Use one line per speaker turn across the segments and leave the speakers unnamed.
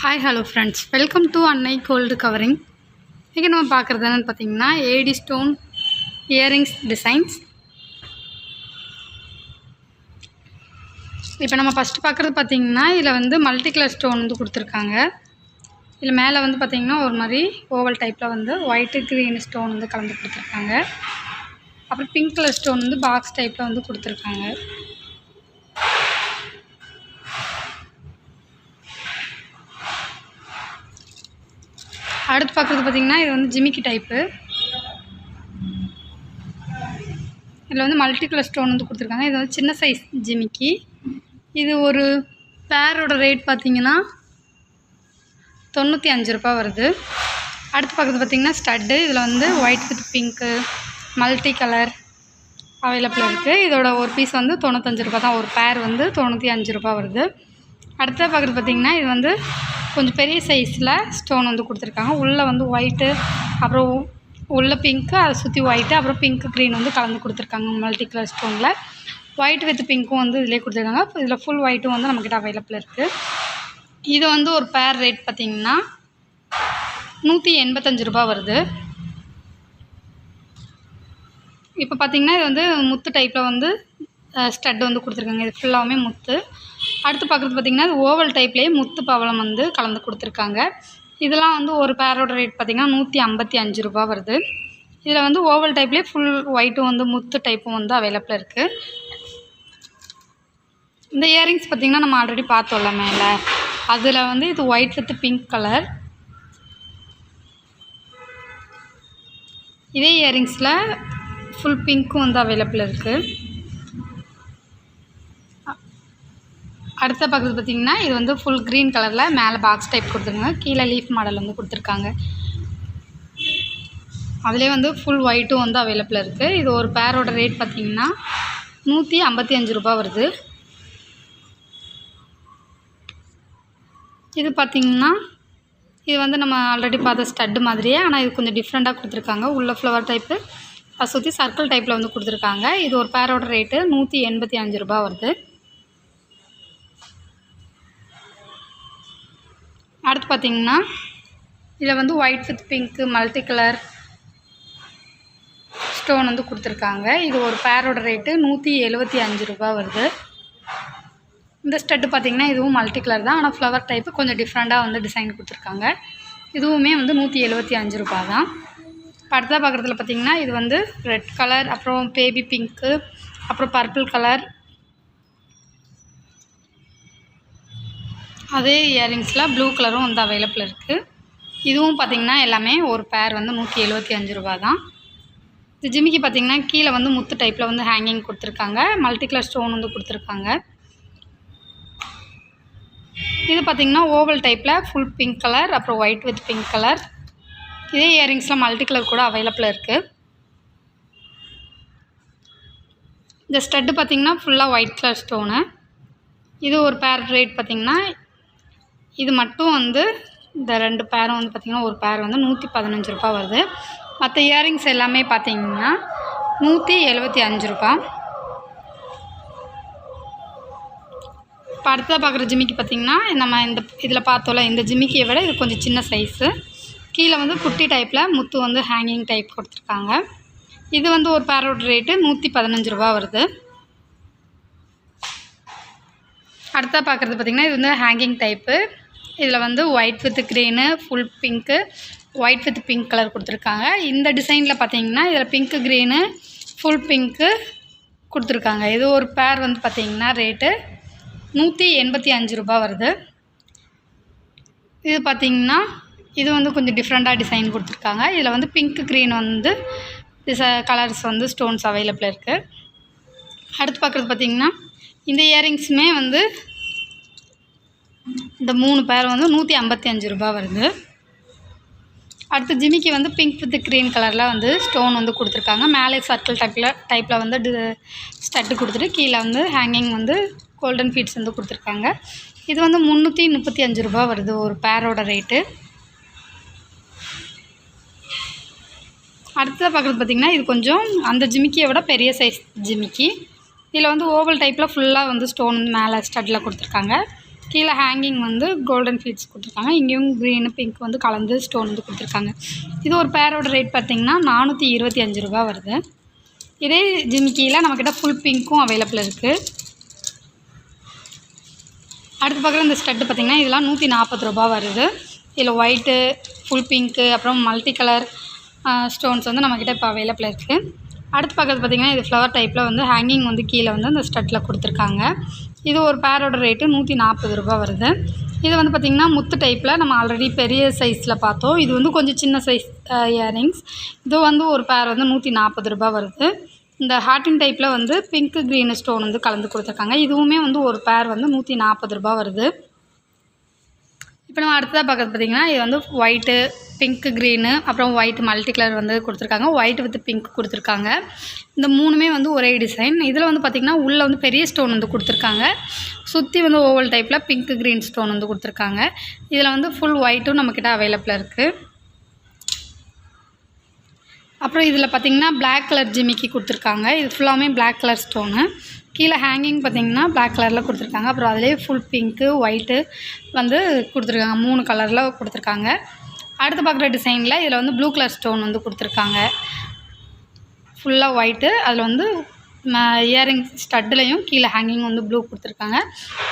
Hi hello friends, welcome to அன்னை gold covering. இன்றைக்கி நம்ம பார்க்குறது என்னென்னு பார்த்தீங்கன்னா ஏடி ஸ்டோன் இயரிங்ஸ் டிசைன்ஸ். இப்போ நம்ம ஃபஸ்ட்டு பார்க்குறது பார்த்திங்கன்னா இதில் வந்து மல்டி கலர் ஸ்டோன் வந்து கொடுத்துருக்காங்க. இதில் மேலே வந்து பார்த்திங்கன்னா ஒரு மாதிரி ஓவல் டைப்பில் வந்து ஒயிட்டு க்ரீன் ஸ்டோன் வந்து கலந்து கொடுத்துருக்காங்க. அப்புறம் பிங்க் கலர் ஸ்டோன் வந்து பாக்ஸ் டைப்பில் வந்து கொடுத்துருக்காங்க. அடுத்து பார்க்குறது பார்த்திங்கன்னா இது வந்து ஜிமிக்கி டைப்பு. இதில் வந்து மல்டி கலர் ஸ்டோன் வந்து கொடுத்துருக்காங்க. இது வந்து சின்ன சைஸ் ஜிமிக்கி. இது ஒரு பேரோட ரேட் பார்த்திங்கன்னா 95 ரூபா வருது. அடுத்து பார்க்குறது பார்த்திங்கன்னா ஸ்டட்டு. இதில் வந்து white with pink multi colour available இருக்குது. இதோட ஒரு பீஸ் வந்து 95 ரூபா தான். ஒரு பேர் வந்து 95 ரூபா வருது. அடுத்த பார்க்குறது பார்த்திங்கன்னா இது வந்து கொஞ்சம் பெரிய சைஸில் ஸ்டோன் வந்து கொடுத்துருக்காங்க. உள்ளே வந்து ஒயிட்டு, அப்புறம் உள்ளே பிங்க்கு, அதை சுற்றி ஒயிட்டு, அப்புறம் பிங்க்கு க்ரீன் வந்து கலந்து கொடுத்துருக்காங்க. மல்டி கலர் ஸ்டோனில் ஒயிட் வித் பிங்க்கும் வந்து இதிலே கொடுத்துருக்காங்க. இதில் ஃபுல் ஒயிட்டும் வந்து நம்மக்கிட்ட அவைலபிள் இருக்குது. இது வந்து ஒரு பேர் ரேட் பார்த்திங்கன்னா 185 ரூபா வருது. இப்போ பார்த்திங்கன்னா இது வந்து முத்து டைப்பில் வந்து ஸ்டட் வந்து கொடுத்துருக்காங்க. இது ஃபுல்லாகவுமே முத்து. அடுத்து பார்க்குறது பார்த்திங்கன்னா இது ஓவல் டைப்லேயே முத்து பவளம் வந்து கலந்து கொடுத்துருக்காங்க. இதெல்லாம் வந்து ஒரு பேரோட ரேட் பார்த்திங்கன்னா 155 ரூபா வருது. இதில் வந்து ஓவல் டைப்லேயே ஃபுல் ஒயிட்டும் வந்து முத்து டைப்பும் வந்து அவைலபிள் இருக்குது. இந்த இயரிங்ஸ் பார்த்திங்கன்னா நம்ம ஆல்ரெடி பார்த்தோம்ல மேலே, அதில் வந்து இது ஒயிட் வித் பிங்க் கலர். இதே இயரிங்ஸில் ஃபுல் பிங்க்கும் வந்து அவைலபிள் இருக்குது. அடுத்த பார்க்குறது பார்த்திங்கன்னா இது வந்து ஃபுல் க்ரீன் கலரில் மேலே பாக்ஸ் டைப் கொடுத்துருக்காங்க. கீழே லீஃப் மாடல் வந்து கொடுத்துருக்காங்க. அதிலே வந்து ஃபுல் ஒயிட்டும் வந்து அவைலபிள் இருக்குது. இது ஒரு பேரோட ரேட் பார்த்திங்கன்னா 155 ரூபா வருது. இது பார்த்திங்கன்னா இது வந்து நம்ம ஆல்ரெடி பார்த்த ஸ்டட்டு மாதிரியே, ஆனால் இது கொஞ்சம் டிஃப்ரெண்ட்டாக கொடுத்துருக்காங்க. உள்ள ஃப்ளவர் டைப்பு, அதை சுற்றி சர்க்கிள் டைப்பில் வந்து கொடுத்துருக்காங்க. இது ஒரு பேரோட ரேட்டு 185 ரூபா வருது. அடுத்து பார்த்திங்கன்னா இதில் வந்து white with pink multi colour stone வந்து கொடுத்துருக்காங்க. இது ஒரு பேரோட ரேட்டு 175 ரூபா வருது. இந்த ஸ்டட்டு பார்த்திங்கன்னா இதுவும் மல்டி கலர் தான், ஆனால் ஃப்ளவர் டைப்பு கொஞ்சம் டிஃப்ரெண்ட்டாக வந்து டிசைன் கொடுத்துருக்காங்க. இதுவுமே வந்து 175 ரூபா தான். அடுத்ததாக பார்க்குறதுல பார்த்திங்கன்னா இது வந்து ரெட் கலர், அப்புறம் பேபி பிங்க்கு, அப்புறம் பர்பிள் கலர், அதே இயரிங்ஸில் ப்ளூ கலரும் வந்து அவைலபிள் இருக்குது. இதுவும் பார்த்திங்கன்னா எல்லாமே ஒரு பேர் வந்து 175 ரூபா தான். இது ஜிமிக்கி பார்த்திங்கன்னா கீழே வந்து முத்து டைப்பில் வந்து ஹேங்கிங் கொடுத்துருக்காங்க. மல்டி கலர் ஸ்டோன் வந்து கொடுத்துருக்காங்க. இது பார்த்திங்கன்னா ஓவல் டைப்பில் ஃபுல் பிங்க் கலர், அப்புறம் ஒயிட் வித் பிங்க் கலர். இதே இயரிங்ஸில் மல்டி கலர் கூட அவைலபிள் இருக்குது. இந்த ஸ்டட்டு பார்த்திங்கன்னா ஃபுல்லாக ஒயிட் கலர் ஸ்டோனு. இது ஒரு பேர் ரேட் பார்த்திங்கன்னா இது மட்டும் வந்து இந்த 2 பேரும் வந்து பார்த்திங்கன்னா ஒரு பேர் வந்து 115 ரூபா வருது. மற்ற இயரிங்ஸ் எல்லாமே பார்த்திங்கன்னா 175 ரூபா. இப்போ அடுத்ததாக பார்க்குற ஜிமிக்கி பார்த்திங்கன்னா நம்ம இதில் பார்த்தோம்ல, இந்த ஜிமிக்கியை விட இது கொஞ்சம் சின்ன சைஸு. கீழே வந்து குட்டி டைப்பில் முத்து வந்து ஹேங்கிங் டைப் கொடுத்துருக்காங்க. இது வந்து ஒரு பேரோட ரேட்டு 115 ரூபா வருது. அடுத்ததாக பார்க்குறது பார்த்திங்கன்னா இது வந்து ஹேங்கிங் டைப்பு. இதில் வந்து white with green, full pink, white with pink colour கொடுத்துருக்காங்க. இந்த டிசைனில் பார்த்திங்கன்னா இதில் பிங்க்கு க்ரீனு ஃபுல் பிங்க்கு கொடுத்துருக்காங்க. இது ஒரு பேர் வந்து பார்த்திங்கன்னா ரேட்டு 185 ரூபா வருது. இது பார்த்திங்கன்னா இது வந்து கொஞ்சம் டிஃப்ரெண்ட்டாக டிசைன் கொடுத்துருக்காங்க. இதில் வந்து பிங்க்கு க்ரீன் வந்து கலர்ஸ் வந்து ஸ்டோன்ஸ் அவைலபிள் இருக்குது. அடுத்து பார்க்குறது பார்த்திங்கன்னா இந்த இயரிங்ஸுமே வந்து இந்த 3 பேர் வந்து 155 ரூபா வருது. அடுத்து ஜிமிக்கி வந்து பிங்க் வித் க்ரீன் கலரில் வந்து ஸ்டோன் வந்து கொடுத்துருக்காங்க. மேலே சர்க்கிள் டைப்பில் வந்து ஸ்டட்டு கொடுத்துட்டு கீழே வந்து ஹேங்கிங் வந்து கோல்டன் ஃபீட்ஸ் வந்து கொடுத்துருக்காங்க. இது வந்து 335 ரூபா வருது ஒரு பேரோட ரேட்டு. அடுத்ததாக பார்க்குறது பார்த்திங்கன்னா இது கொஞ்சம் அந்த ஜிமிக்கியை விட பெரிய சைஸ் ஜிமிக்கி. இதில் வந்து ஓவல் டைப்பில் ஃபுல்லாக வந்து ஸ்டோன் வந்து மேலே ஸ்டட்டில் கொடுத்துருக்காங்க. கீழே ஹேங்கிங் வந்து கோல்டன் ஃபீட்ஸ் கொடுத்துருக்காங்க. இங்கேயும் க்ரீனு பிங்க் வந்து கலந்து ஸ்டோன் வந்து கொடுத்துருக்காங்க. இது ஒரு பேரோட ரேட் பார்த்திங்கன்னா 425 ரூபா வருது. இதே ஜிமிக்கியில் நம்மக்கிட்ட ஃபுல் பிங்க்கும் அவைலபிள் இருக்குது. அடுத்து பார்க்குற இந்த ஸ்டட்டு பார்த்திங்கன்னா இதெல்லாம் 140 ரூபா வருது. இதில் ஒயிட்டு, ஃபுல் பிங்க்கு, அப்புறம் மல்டி கலர் ஸ்டோன்ஸ் வந்து நம்மக்கிட்ட இப்போ அவைலபிள் இருக்குது. அடுத்து பார்க்குறது பார்த்திங்கன்னா இது ஃப்ளவர் டைப்பில் வந்து ஹேங்கிங் வந்து கீழே வந்து அந்த ஸ்டட்டில் கொடுத்துருக்காங்க. இது ஒரு பேரோட ரேட்டு 140 ரூபா வருது. இது வந்து பார்த்திங்கன்னா முத்து டைப்பில் நம்ம ஆல்ரெடி பெரிய சைஸில் பார்த்தோம். இது வந்து கொஞ்சம் சின்ன சைஸ் இயரிங்ஸ். இது வந்து ஒரு பேர் வந்து 140 ரூபா வருது. இந்த ஹார்ட்டின் டைப்பில் வந்து பிங்க்கு க்ரீனு ஸ்டோன் வந்து கலந்து கொடுத்துருக்காங்க. இதுவுமே வந்து ஒரு பேர் வந்து 140 ரூபா வருது. இப்போ நம்ம அடுத்ததாக பார்க்குறது பார்த்திங்கன்னா இது வந்து ஒயிட்டு, பிங்க்கு க்ரீனு, அப்புறம் ஒயிட் மல்டி கலர் வந்து கொடுத்துருக்காங்க. ஒயிட் வித் பிங்க் கொடுத்துருக்காங்க. இந்த மூணுமே வந்து ஒரே டிசைன். இதில் வந்து பார்த்திங்கன்னா உள்ளே வந்து பெரிய ஸ்டோன் வந்து கொடுத்துருக்காங்க. சுற்றி வந்து ஓவல் டைப்பில் பிங்க்கு க்ரீன் ஸ்டோன் வந்து கொடுத்துருக்காங்க. இதில் வந்து ஃபுல் ஒயிட்டும் நம்மக்கிட்ட அவைலபிளாக இருக்குது. அப்புறம் இதில் பார்த்திங்கன்னா பிளாக் கலர் ஜிமிக்கி கொடுத்துருக்காங்க. இது ஃபுல்லாமே பிளாக் கலர் ஸ்டோனு. கீழே ஹேங்கிங் பார்த்திங்கன்னா பிளாக் கலரில் கொடுத்துருக்காங்க. அப்புறம் அதிலே ஃபுல் பிங்க்கு, ஒயிட்டு வந்து கொடுத்துருக்காங்க. 3 கலரில் கொடுத்துருக்காங்க. அடுத்து பார்க்குற டிசைனில் இதில் வந்து ப்ளூ கலர் ஸ்டோன் வந்து கொடுத்துருக்காங்க. ஃபுல்லாக ஒயிட்டு, அதில் வந்து இயரிங் ஸ்டட்டுலையும் கீழே ஹேங்கிங் வந்து ப்ளூ கொடுத்துருக்காங்க.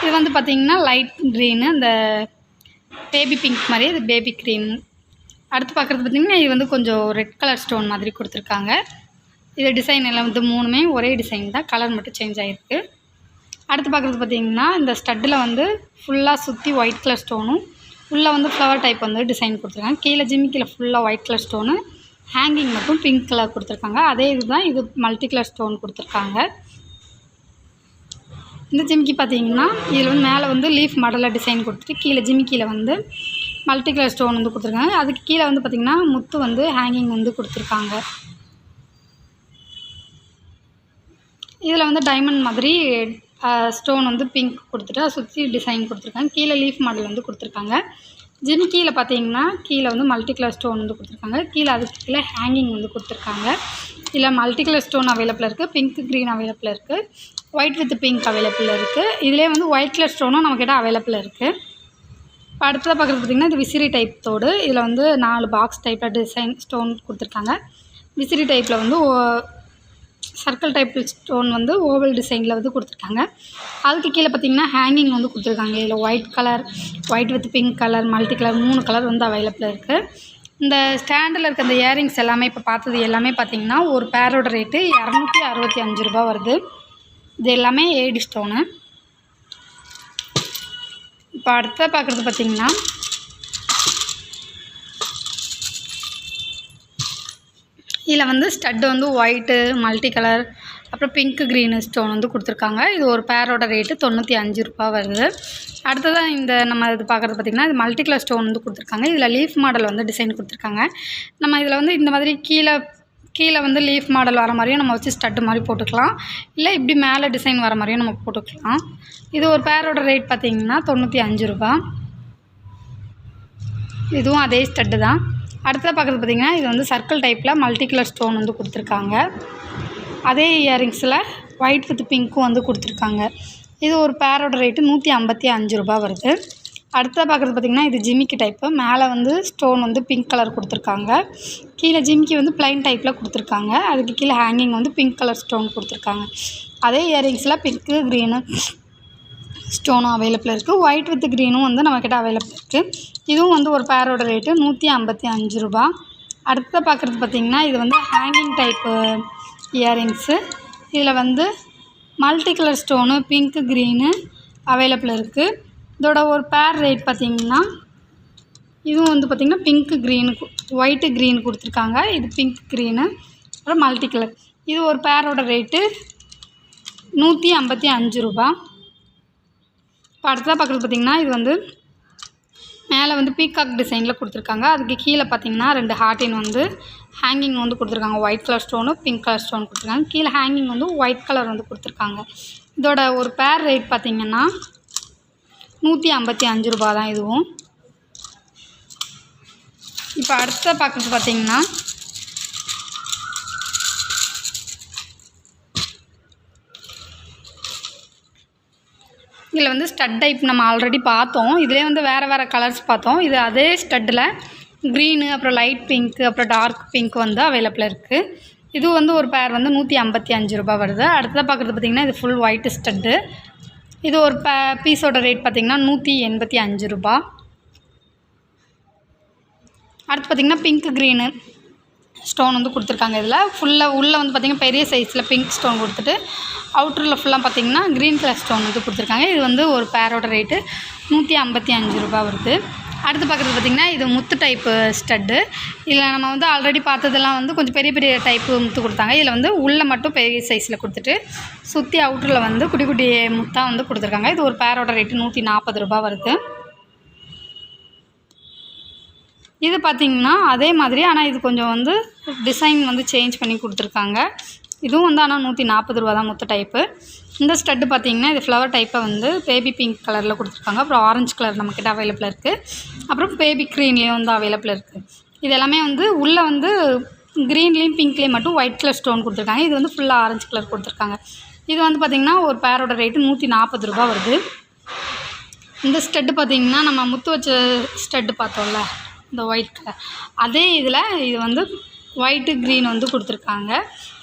இது வந்து பார்த்திங்கன்னா லைட் க்ரீனு, அந்த பேபி பிங்க் மாதிரி இது பேபி க்ரீன். அடுத்து பார்க்குறது பார்த்திங்கன்னா இது வந்து கொஞ்சம் ரெட் கலர் ஸ்டோன் மாதிரி கொடுத்துருக்காங்க. இது டிசைன் எல்லாம் வந்து மூணுமே ஒரே டிசைன் தான், கலர் மட்டும் சேஞ்ச் ஆகிருக்கு. அடுத்து பார்க்குறது பார்த்திங்கன்னா இந்த ஸ்டட்டில் வந்து ஃபுல்லாக சுற்றி ஒயிட் கலர் ஸ்டோனும் உள்ளே வந்து ஃப்ளவர் டைப் வந்து டிசைன் கொடுத்துருக்காங்க. கீழே ஜிமிக்கியில் ஃபுல்லாக ஒயிட் கலர் ஸ்டோனு, ஹேங்கிங் மட்டும் பிங்க் கலர் கொடுத்துருக்காங்க. அதே இதுதான் இது மல்டி கலர் ஸ்டோன் கொடுத்துருக்காங்க. இந்த ஜிமிக்கி பார்த்திங்கன்னா இதில் வந்து மேலே வந்து லீஃப் மாடலில் டிசைன் கொடுத்துட்டு கீழே ஜிமிக்கியில் வந்து மல்டி கலர் ஸ்டோன் வந்து கொடுத்துருக்காங்க. அதுக்கு கீழே வந்து பார்த்திங்கன்னா முத்து வந்து ஹேங்கிங் வந்து கொடுத்துருக்காங்க. இதில் வந்து டைமண்ட் மாதிரி ஸ்டோன் வந்து பிங்க் கொடுத்துட்டு அதை சுற்றி டிசைன் கொடுத்துருக்காங்க. கீழே லீஃப் மாடல் வந்து கொடுத்துருக்காங்க. ஜிமிக்கியில் பார்த்தீங்கன்னா கீழே வந்து மல்டி கலர் ஸ்டோன் வந்து கொடுத்துருக்காங்க. கீழே அதுக்கு கீழே ஹேங்கிங் வந்து கொடுத்துருக்காங்க. இதில் மல்டி கலர் ஸ்டோன் அவைலபிள் இருக்குது, பிங்க் க்ரீன் அவைலபிள் இருக்குது, ஒயிட் வித் பிங்க் அவைலபிள் இருக்குது. இதிலே வந்து ஒயிட் கலர் ஸ்டோனும் நம்மக்கிட்ட அவைலபிள் இருக்குது. இப்போ அடுத்ததாக பார்க்குறது பார்த்திங்கன்னா இது விசிறி டைப் தோடு. இதில் வந்து 4 பாக்ஸ் டைப்பில் டிசைன் ஸ்டோன் கொடுத்துருக்காங்க. விசிறி டைப்பில் வந்து சர்க்கிள் டைப் ஸ்டோன் வந்து ஓவல் டிசைனில் வந்து கொடுத்துருக்காங்க. அதுக்கு கீழே பார்த்திங்கன்னா ஹேங்கிங் வந்து கொடுத்துருக்காங்க. இதில் white colour, white with pink colour, multi colour 3 colour வந்து அவைலபிள் இருக்குது. இந்த ஸ்டாண்டில் இருக்க இந்த இயரிங்ஸ் எல்லாமே இப்போ பார்த்தது எல்லாமே பார்த்திங்கன்னா ஒரு பேரோட ரேட்டு 265 ரூபா வருது. இது எல்லாமே ஏடி ஸ்டோனு. இப்போ அடுத்த பார்க்குறது பார்த்திங்கன்னா இதில் வந்து ஸ்டட்டு வந்து ஒயிட்டு, மல்டி கலர், அப்புறம் பிங்க்கு க்ரீனு ஸ்டோன் வந்து கொடுத்துருக்காங்க. இது ஒரு பேரோட ரேட்டு 95 ரூபா வருது. அடுத்ததாக இந்த நம்ம இது பார்க்குறது பார்த்திங்கன்னா இது மல்டி கலர் ஸ்டோன் வந்து கொடுத்துருக்காங்க. இதில் லீஃப் மாடல் வந்து டிசைன் கொடுத்துருக்காங்க. நம்ம இதில் வந்து இந்த மாதிரி கீழே வந்து லீஃப் மாடல் வர மாதிரியும் நம்ம வச்சு ஸ்டட்டு மாதிரி போட்டுக்கலாம். இல்லை இப்படி மேலே டிசைன் வர மாதிரியும் நம்ம போட்டுக்கலாம். இது ஒரு பேரோட ரேட் பார்த்திங்கன்னா 95 ரூபா. இதுவும் அதே ஸ்டட்டு தான். அடுத்ததாக பார்க்குறது பார்த்திங்கன்னா இது வந்து சர்க்கிள் டைப்பில் மல்டி கலர் ஸ்டோன் வந்து கொடுத்துருக்காங்க. அதே இயரிங்ஸில் ஒயிட் வித் பிங்க்கும் வந்து கொடுத்துருக்காங்க. இது ஒரு பேரோட ரேட்டு 155 ரூபா வருது. அடுத்ததாக பார்க்குறது பார்த்திங்கன்னா இது ஜிமிக்கி டைப்பு. மேலே வந்து ஸ்டோன் வந்து பிங்க் கலர் கொடுத்துருக்காங்க. கீழே ஜிமிக்கி வந்து ப்ளைன் டைப்பில் கொடுத்துருக்காங்க. அதுக்கு கீழே ஹேங்கிங் வந்து பிங்க் கலர் ஸ்டோன் கொடுத்துருக்காங்க. அதே இயரிங்ஸில் பிங்க்கு க்ரீனு ஸ்டோனும் அவைலபிள் இருக்குது. ஒயிட் வித் க்ரீனும் வந்து நம்மக்கிட்ட அவைலபிள் இருக்குது. இதுவும் வந்து ஒரு பேரோட ரேட்டு 155 ரூபா. அடுத்ததாக பார்க்குறது பார்த்திங்கன்னா இது வந்து ஹேங்கிங் டைப்பு இயரிங்ஸு. இதில் வந்து multi colour stone, pink green available இருக்குது. இதோட ஒரு பேர் ரேட் பார்த்திங்கன்னா இதுவும் வந்து பார்த்திங்கன்னா பிங்க்கு க்ரீனு, ஒயிட்டு க்ரீனு கொடுத்துருக்காங்க. இது பிங்க் க்ரீனு, அப்புறம் மல்டி கலர். இது ஒரு பேரோட ரேட்டு 155 ரூபா. இப்போ அடுத்ததாக பார்க்குறது பார்த்திங்கன்னா இது வந்து மேலே வந்து பீகாக் டிசைனில் கொடுத்துருக்காங்க. அதுக்கு கீழே பார்த்திங்கன்னா 2 ஹார்ட்டின் வந்து ஹேங்கிங் வந்து கொடுத்துருக்காங்க. White colour stone, pink colour stone கொடுத்துருக்காங்க. கீழே ஹேங்கிங் வந்து ஒயிட் கலர் வந்து கொடுத்துருக்காங்க. இதோட ஒரு பேர் ரேட் பார்த்திங்கன்னா 155 ரூபா தான் இதுவும். இப்போ அடுத்த பார்க்குறது பார்த்திங்கன்னா இதில் வந்து ஸ்டட் டைப் நம்ம ஆல்ரெடி பார்த்தோம். இதிலே வந்து வேறு வேறு கலர்ஸ் பார்த்தோம். இது அதே ஸ்டட்டில் க்ரீனு, அப்புறம் லைட் பிங்க்கு, அப்புறம் டார்க் பிங்க் வந்து அவைலபிளாக இருக்குது. இது வந்து ஒரு பேர் வந்து 155 ரூபா வருது. அடுத்ததாக பார்க்குறது பார்த்திங்கன்னா இது ஃபுல் ஒயிட் ஸ்டட்டு. இது ஒரு பீஸோட ரேட் பார்த்திங்கன்னா 185 ரூபா. அடுத்து பார்த்திங்கன்னா பிங்க் க்ரீனு ஸ்டோன் வந்து கொடுத்துருக்காங்க. இதில் ஃபுல்லாக உள்ளே வந்து பார்த்திங்கன்னா பெரிய சைஸில் பிங்க் ஸ்டோன் கொடுத்துட்டு அவுட்டரில் ஃபுல்லாக பார்த்திங்கன்னா க்ரீன் கலர் ஸ்டோன் வந்து கொடுத்துருக்காங்க. இது வந்து ஒரு பேரோட ரேட்டு 155 ரூபா வருது. அடுத்து பார்க்குறது பார்த்திங்கன்னா இது முத்து டைப்பு ஸ்டட்டு. இதில் நம்ம வந்து ஆல்ரெடி பார்த்ததெல்லாம் வந்து கொஞ்சம் பெரிய பெரிய டைப்பு முத்து கொடுத்தாங்க. இதில் வந்து உள்ளே மட்டும் பெரிய சைஸில் கொடுத்துட்டு சுற்றி அவுட்டரில் வந்து குட்டி குட்டி முத்தாக வந்து கொடுத்துருக்காங்க. இது ஒரு பேரோட ரேட்டு 140 ரூபா வருது. இது பார்த்திங்கன்னா அதே மாதிரி, ஆனால் இது கொஞ்சம் வந்து டிசைன் வந்து சேஞ்ச் பண்ணி கொடுத்துருக்காங்க. இதுவும் வந்து ஆனால் 140 ரூபா தான் முத்து டைப்பு. இந்த ஸ்டட்டு பார்த்திங்கன்னா இது ஃப்ளவர் டைப்பை வந்து பேபி பிங்க் கலரில் கொடுத்துருக்காங்க. அப்புறம் ஆரஞ்சு கலர் நம்மக்கிட்ட அவைலபிளாக இருக்குது. அப்புறம் பேபி க்ரீன்லேயும் வந்து அவைலபிளாக இருக்குது. இது எல்லாமே வந்து உள்ளே வந்து க்ரீன்லேயும் பிங்க்லேயும் மட்டும் ஒயிட் கலர் ஸ்டோன் கொடுத்துருக்காங்க. இது வந்து ஃபுல்லாக ஆரஞ்சு கலர் கொடுத்துருக்காங்க. இது வந்து பார்த்திங்கன்னா ஒரு பேரோட ரேட்டு 140 ரூபா வருது. இந்த ஸ்டட்டு பார்த்திங்கன்னா நம்ம முத்து வச்ச ஸ்டட்டு பார்த்தோம்ல, இந்த ஒயிட் கலர், அதே இதில் இது வந்து ஒயிட்டு க்ரீன் வந்து கொடுத்துருக்காங்க.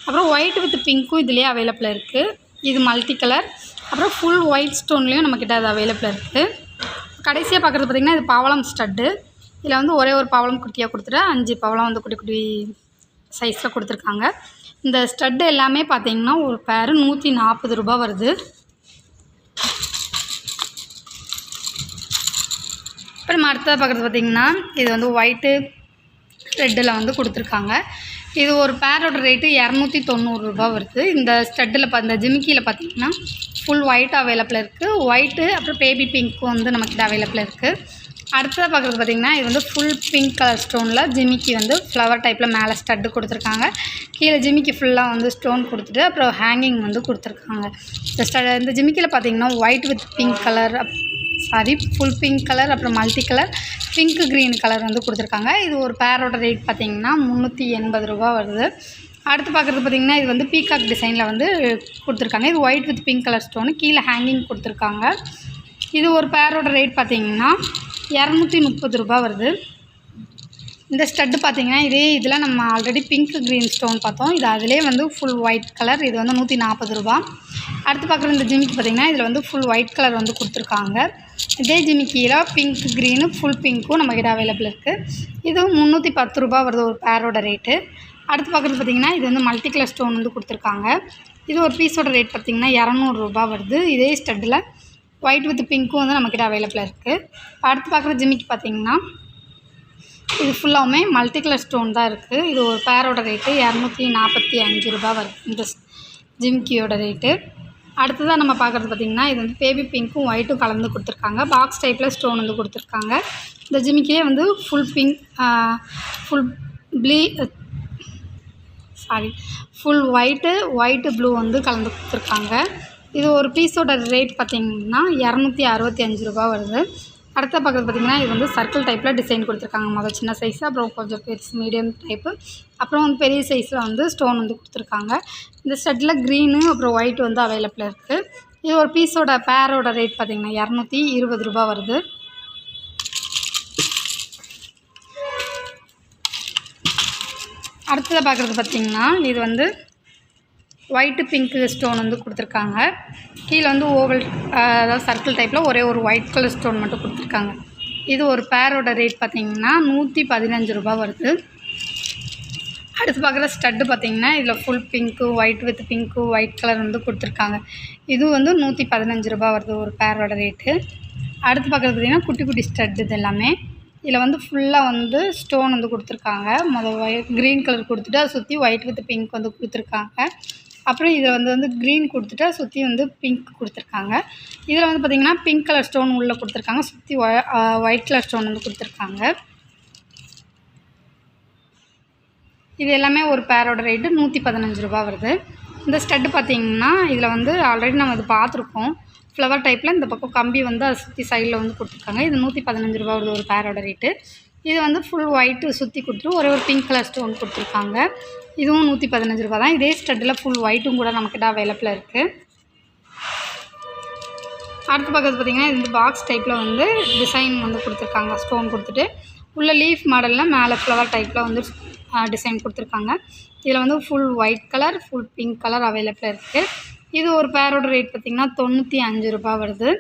அப்புறம் ஒயிட் வித் பிங்க்கும் இதிலே அவைலபிளாக இருக்குது. இது மல்டி கலர். அப்புறம் ஃபுல் ஒயிட் ஸ்டோன்லேயும் நம்மக்கிட்ட அது அவைலபிளாக இருக்குது. கடைசியாக பார்க்குறது பார்த்திங்கன்னா இது பவளம் ஸ்டட்டு. இதில் வந்து ஒரே ஒரு பவளம் குட்டியாக கொடுத்துட்டு 5 பவளம் வந்து குட்டி குட்டி சைஸில் கொடுத்துருக்காங்க. இந்த ஸ்டட்டு எல்லாமே பார்த்திங்கன்னா ஒரு பேர் 140 ரூபா வருது. இப்போ நம்ம அடுத்ததாக பார்க்குறது பார்த்திங்கன்னா இது வந்து ஒயிட்டு ரெட்டில் வந்து கொடுத்துருக்காங்க. இது ஒரு பேரோட ரேட்டு 290 ரூபா வருது. இந்த ஸ்டட்டில் இந்த ஜிமிக்கியில் பார்த்திங்கன்னா ஃபுல் ஒயிட் அவைலபிளாக இருக்குது. ஒயிட்டு அப்புறம் பேபி பிங்க்கும் வந்து நம்மக்கிட்ட அவைலபிளாக இருக்குது. அடுத்ததாக பார்க்குறது பார்த்திங்கன்னா இது வந்து ஃபுல் பிங்க் கலர் ஸ்டோனில் ஜிமிக்கி வந்து ஃப்ளவர் டைப்பில் மேலே ஸ்டட்டு கொடுத்துருக்காங்க. கீழே ஜிமிக்கி ஃபுல்லாக வந்து ஸ்டோன் கொடுத்துட்டு அப்புறம் ஹேங்கிங் வந்து கொடுத்துருக்காங்க. இந்த ஜிமிக்கியில் பார்த்திங்கன்னா white with pink colour, full pink colour, அப்புறம் multi colour, pink green colour வந்து கொடுத்துருக்காங்க. இது ஒரு பேரோட ரேட் பார்த்திங்கன்னா 380 ரூபா வருது. அடுத்து பார்க்குறது பார்த்திங்கன்னா இது வந்து பீகாக் டிசைனில் வந்து கொடுத்துருக்காங்க. இது white with pink colour stone, கீழே ஹேங்கிங் கொடுத்துருக்காங்க. இது ஒரு பேரோட ரேட் பார்த்திங்கன்னா 230 ரூபா வருது. இந்த ஸ்டட்டு பார்த்திங்கன்னா இதே இதில் நம்ம ஆல்ரெடி பிங்க் க்ரீன் ஸ்டோன் பார்த்தோம். இது அதிலே வந்து ஃபுல் ஒயிட் கலர். இது வந்து 140 ரூபா. அடுத்து பார்க்குற இந்த ஜிமிக்கி பார்த்திங்கன்னா இதில் வந்து ஃபுல் ஒயிட் கலர் வந்து கொடுத்துருக்காங்க. இதே ஜிமிக்கியில் பிங்க் க்ரீனு ஃபுல் பிங்க்கும் நம்மக்கிட்ட அவைலபிள் இருக்குது. இதுவும் 310 ரூபா வருது ஒரு பேரோட ரேட்டு. அடுத்து பார்க்குறது பார்த்திங்கன்னா இது வந்து மல்டி கலர் ஸ்டோன் வந்து கொடுத்துருக்காங்க. இது ஒரு பீஸோட ரேட் பார்த்திங்கன்னா 200 ரூபா வருது. இதே ஸ்டட்டில் ஒயிட் வித் பிங்க்கும் வந்து நம்மக்கிட்ட அவைலபிளாக இருக்குது. அடுத்து பார்க்குற ஜிமிக்கி பார்த்திங்கன்னா இது ஃபுல்லாகவுமே மல்டி கலர் ஸ்டோன் தான் இருக்குது. இது ஒரு பேரோட ரேட்டு 245 ரூபா வருது இந்த ஜிமிக்கியோட ரேட்டு. அடுத்ததாக நம்ம பார்க்குறது பார்த்திங்கன்னா இது வந்து பேபி பிங்க்கும் ஒயிட்டும் கலந்து கொடுத்துருக்காங்க. பாக்ஸ் டைப்பில் ஸ்டோன் வந்து கொடுத்துருக்காங்க. இந்த ஜிமிக்கியே வந்து full pink, full white blue வந்து கலந்து கொடுத்துருக்காங்க. இது ஒரு பீஸோட ரேட் பார்த்திங்கன்னா 265 ரூபா வருது. அடுத்த பார்க்குறது பார்த்திங்கன்னா இது வந்து சர்க்கிள் டைப்பில் டிசைன் கொடுத்துருக்காங்க. முதல் சின்ன சைஸு, அப்புறம் கொஞ்சம் பெருசு மீடியம் டைப்பு, அப்புறம் வந்து பெரிய சைஸில் வந்து ஸ்டோன் வந்து கொடுத்துருக்காங்க. இந்த செட்டில் க்ரீனு அப்புறம் ஒயிட் வந்து அவைலபிளாக இருக்குது. இது ஒரு பீஸோட பேரோட ரேட் பார்த்திங்கன்னா 220 ரூபா வருது. அடுத்ததாக பார்க்குறது பார்த்திங்கன்னா இது வந்து ஒயிட்டு பிங்க்கு ஸ்டோன் வந்து கொடுத்துருக்காங்க. கீழே வந்து ஓவல், அதாவது சர்க்கிள் டைப்பில் ஒரே ஒரு ஒயிட் கலர் ஸ்டோன் மட்டும் கொடுத்துருக்காங்க. இது ஒரு பேரோட ரேட் பார்த்திங்கன்னா 115 ரூபா வருது. அடுத்து பார்க்குற ஸ்டட்டு பார்த்திங்கன்னா இதில் full pink, white with pink, white colour வந்து கொடுத்துருக்காங்க. இது வந்து 115 ரூபா வருது ஒரு பேரோட ரேட்டு. அடுத்து பார்க்குறது பார்த்திங்கன்னா குட்டி குட்டி ஸ்டட். இது எல்லாமே இதில் வந்து ஃபுல்லாக வந்து ஸ்டோன் வந்து கொடுத்துருக்காங்க. க்ரீன் கலர் கொடுத்துட்டு அதை சுற்றி ஒயிட் வித் பிங்க் வந்து கொடுத்துருக்காங்க. அப்புறம் இதில் வந்து க்ரீன் கொடுத்துட்டு சுற்றி வந்து பிங்க் கொடுத்துருக்காங்க. இதில் வந்து பார்த்திங்கன்னா பிங்க் கலர் ஸ்டோன் உள்ளே கொடுத்துருக்காங்க. சுற்றி ஒயிட் கலர் ஸ்டோன் வந்து கொடுத்துருக்காங்க. இது எல்லாமே ஒரு பேரோட ரேட்டு 115 ரூபா வருது. இந்த ஸ்டட்டு பார்த்திங்கன்னா இதில் வந்து ஆல்ரெடி நம்ம இது பார்த்துருக்கோம். ஃப்ளவர் டைப்பில் இந்த பக்கம் கம்பி வந்து அதை சுற்றி சைடில் வந்து கொடுத்துருக்காங்க. இது 115 ரூபா வருது ஒரு பேரோட ரேட்டு. இது வந்து ஃபுல் ஒயிட்டு சுற்றி கொடுத்துட்டு ஒரே ஒரு பிங்க் கலர் ஸ்டோன் கொடுத்துருக்காங்க. இதுவும் 115 ரூபா தான். இதே ஸ்டட்டில் ஃபுல் ஒயிட்டும் கூட நம்மக்கிட்ட அவைலபிளாக இருக்குது. அடுத்து பக்கத்து பார்த்திங்கன்னா இது வந்து பாக்ஸ் டைப்பில் வந்து டிசைன் வந்து கொடுத்துருக்காங்க. ஸ்டோன் கொடுத்துட்டு உள்ள லீஃப் மாடலில் மேலே ஃப்ளவர் டைப்பில் வந்து டிசைன் கொடுத்துருக்காங்க. இதில் வந்து full white colour, full pink colour அவைலபிளாக இருக்குது. இது ஒரு பேரோட ரேட் பார்த்திங்கன்னா 95 ரூபா வருது.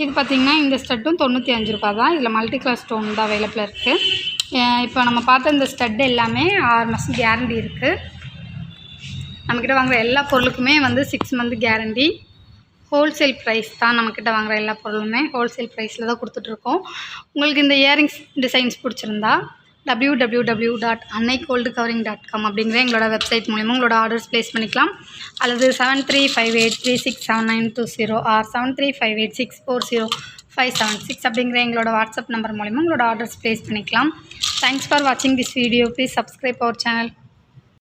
இது பார்த்திங்கன்னா இந்த ஸ்டட்டும் 95 ரூபா தான். இதில் மல்டி கலர் ஸ்டோன் தான் அவைலபிளாக இருக்குது. இப்போ நம்ம பார்த்த இந்த ஸ்டட் எல்லாமே 6 மாதம் கேரண்டி இருக்குது. நம்மக்கிட்ட வாங்குகிற எல்லா பொருளுக்குமே வந்து 6 மந்த் கேரண்டி. ஹோல்சேல் ப்ரைஸ் தான். நம்மக்கிட்ட வாங்குகிற எல்லா பொருளுமே ஹோல்சேல் ப்ரைஸில் தான் கொடுத்துட்ருக்கோம். உங்களுக்கு இந்த இயரிங்ஸ் டிசைன்ஸ் பிடிச்சிருந்தா www.annaigoldcovering.com அப்படிங்கிற எங்களோட வெப்சைட் மூலிமா உங்களோட ஆர்டர்ஸ் ப்ளேஸ் பண்ணிக்கலாம். அல்லது 7358367920 ஆர் 7358640576 அப்படிங்கிற எங்களோட வாட்ஸ்அப் நம்பர் மூலிமா உங்களோட ஆர்டர்ஸ் ப்ளேஸ் பண்ணிக்கலாம். தேங்க்ஸ் ஃபார் வாட்சிங் this video. Please subscribe our channel.